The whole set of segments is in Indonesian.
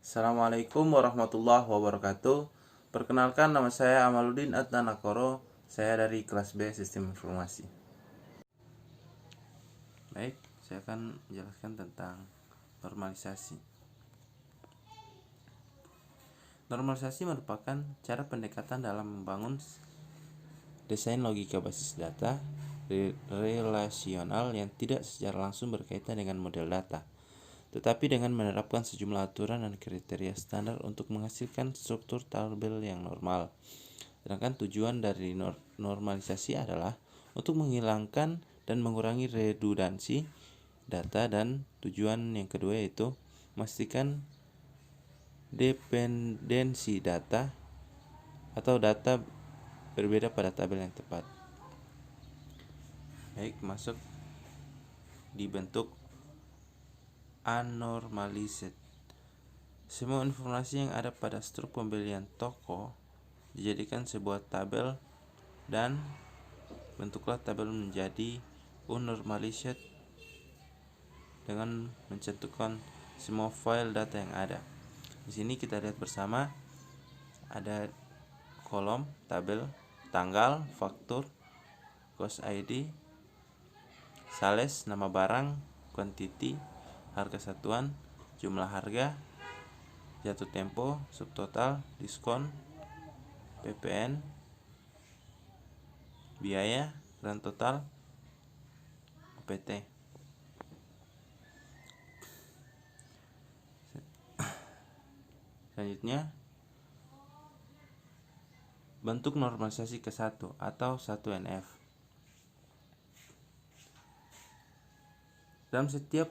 Assalamualaikum warahmatullahi wabarakatuh. Perkenalkan, nama saya Amaluddin Adnanakoro. Saya dari kelas B Sistem Informasi. Baik, saya akan menjelaskan tentang normalisasi. Normalisasi merupakan cara pendekatan dalam membangun desain logika basis data relasional yang tidak secara langsung berkaitan dengan model data, tetapi dengan menerapkan sejumlah aturan dan kriteria standar untuk menghasilkan struktur tabel yang normal. Sedangkan tujuan dari normalisasi adalah untuk menghilangkan dan mengurangi redundansi data, dan tujuan yang kedua yaitu memastikan dependensi data atau data berbeda pada tabel yang tepat. Baik, masuk di bentuk unnormalized. Semua informasi yang ada pada struk pembelian toko dijadikan sebuah tabel dan bentuklah tabel menjadi unnormalized dengan mencantumkan semua file data yang ada. Di sini kita lihat bersama ada kolom tabel tanggal, faktur, cost ID, sales, nama barang, quantity, harga satuan, jumlah harga, jatuh tempo, subtotal, diskon, PPN, biaya, grand total, OPT. Selanjutnya, bentuk normalisasi ke-1 atau 1NF. Dalam setiap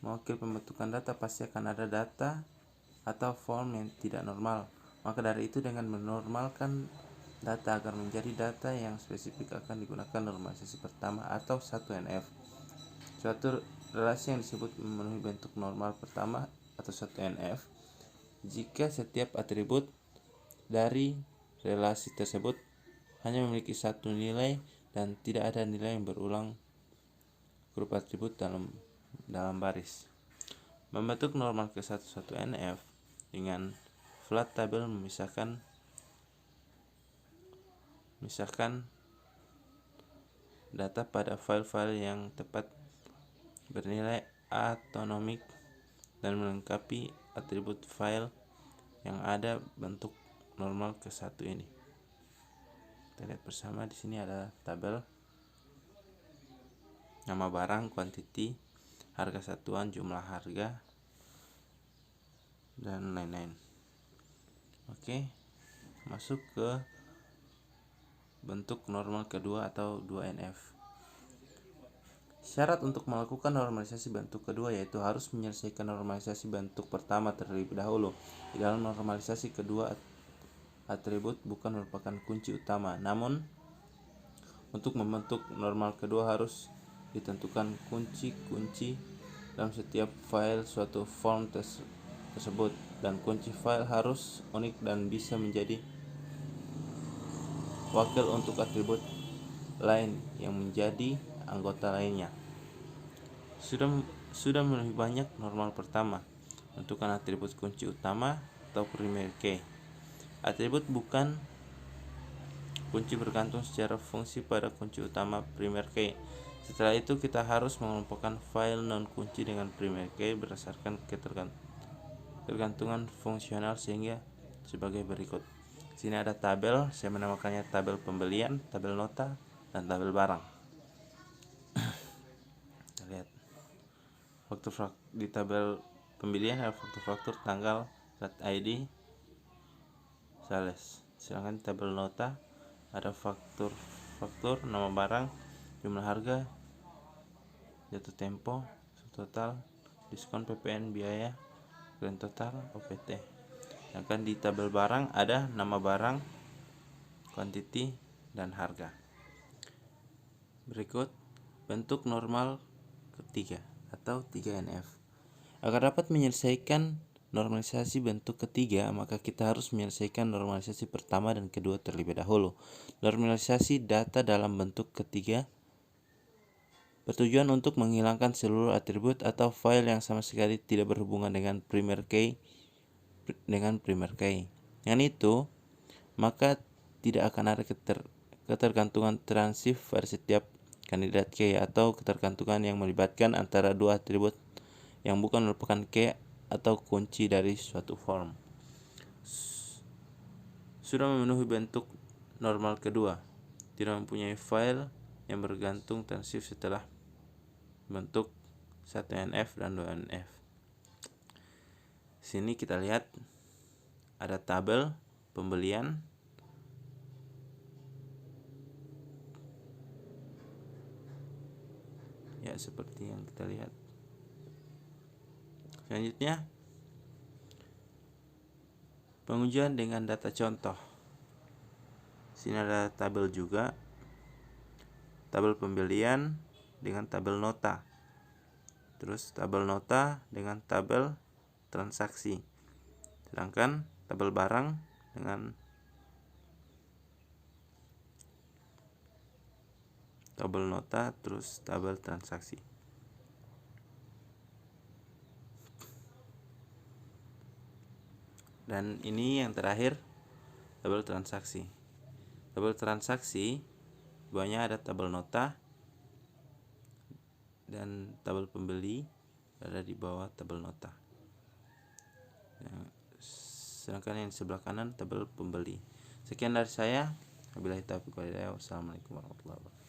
mewakil pembentukan data pasti akan ada data atau form yang tidak normal. Maka dari itu, dengan menormalkan data agar menjadi data yang spesifik akan digunakan normalisasi pertama atau 1NF. Suatu relasi yang disebut memenuhi bentuk normal pertama atau 1NF jika setiap atribut dari relasi tersebut hanya memiliki satu nilai dan tidak ada nilai yang berulang grup atribut dalam baris. Membentuk normal ke-1 1NF dengan flat table memisahkan data pada file-file yang tepat bernilai autonomik dan melengkapi atribut file yang ada bentuk normal ke-1 ini. Kita lihat bersama, di sini ada tabel nama barang, quantity, harga satuan, jumlah harga, dan lain-lain. Oke, masuk ke bentuk normal kedua atau 2NF. Syarat untuk melakukan normalisasi bentuk kedua yaitu harus menyelesaikan normalisasi bentuk pertama terlebih dahulu. Di dalam normalisasi kedua, atribut bukan merupakan kunci utama, namun untuk membentuk normal kedua harus ditentukan kunci-kunci dalam setiap file suatu form tersebut, dan kunci file harus unik dan bisa menjadi wakil untuk atribut lain yang menjadi anggota lainnya. Sudah memenuhi banyak normal pertama, tentukan atribut kunci utama atau primary key. Atribut bukan kunci bergantung secara fungsi pada kunci utama primary key. Setelah itu kita harus mengelompokkan file non kunci dengan primary key berdasarkan ketergantungan fungsional sehingga sebagai berikut. Sini ada tabel, saya menamakannya tabel pembelian, tabel nota, dan tabel barang. Kita lihat faktur di tabel pembelian ada faktur tanggal, plat ID, sales. Sedangkan di tabel nota ada faktur nama barang, jumlah harga, jatuh tempo, subtotal, diskon, PPN, biaya, grand total, OPT. Sedangkan di tabel barang ada nama barang, quantity, dan harga. Berikut bentuk normal ketiga atau 3NF. Agar dapat menyelesaikan normalisasi bentuk ketiga, maka kita harus menyelesaikan normalisasi pertama dan kedua terlebih dahulu. Normalisasi data dalam bentuk ketiga bertujuan untuk menghilangkan seluruh atribut atau file yang sama sekali tidak berhubungan dengan primary key dengan primer key. Dengan itu, maka tidak akan ada ketergantungan transif pada setiap kandidat key atau ketergantungan yang melibatkan antara dua atribut yang bukan merupakan key atau kunci dari suatu form. Sudah memenuhi bentuk normal kedua, tidak mempunyai file yang bergantung transif setelah bentuk 1NF dan 2NF. Sini kita lihat ada tabel pembelian, ya seperti yang kita lihat. Selanjutnya, pengujian dengan data contoh. Sini ada tabel juga, tabel pembelian dengan tabel nota, terus tabel nota dengan tabel transaksi, sedangkan tabel barang dengan tabel nota terus tabel transaksi. Dan ini yang terakhir, tabel transaksi. Tabel transaksi bawahnya ada tabel nota dan tabel pembeli ada di bawah tabel nota. Sedangkan yang di sebelah kanan tabel pembeli. Sekian dari saya. Wabillahi taufiq wal hidayah. Wassalamualaikum warahmatullahi wabarakatuh.